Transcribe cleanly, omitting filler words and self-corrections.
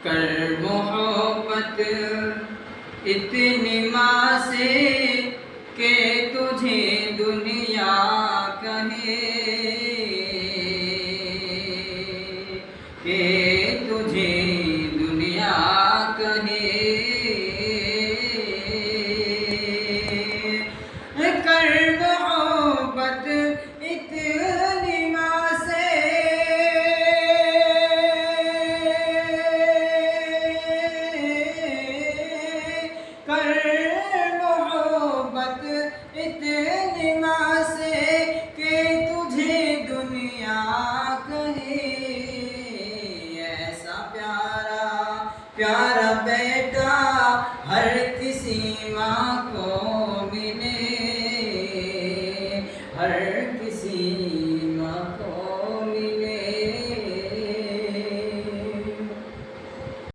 کر محبت اتنی ماں سے کہ تجھے دنیا کہے، کہ تجھے دنیا کہے۔ کر محبت اتنی ماں سے کر محبت اتنی ماں سے کہ تجھے دنیا کہے۔ ایسا پیارا پیارا بیٹا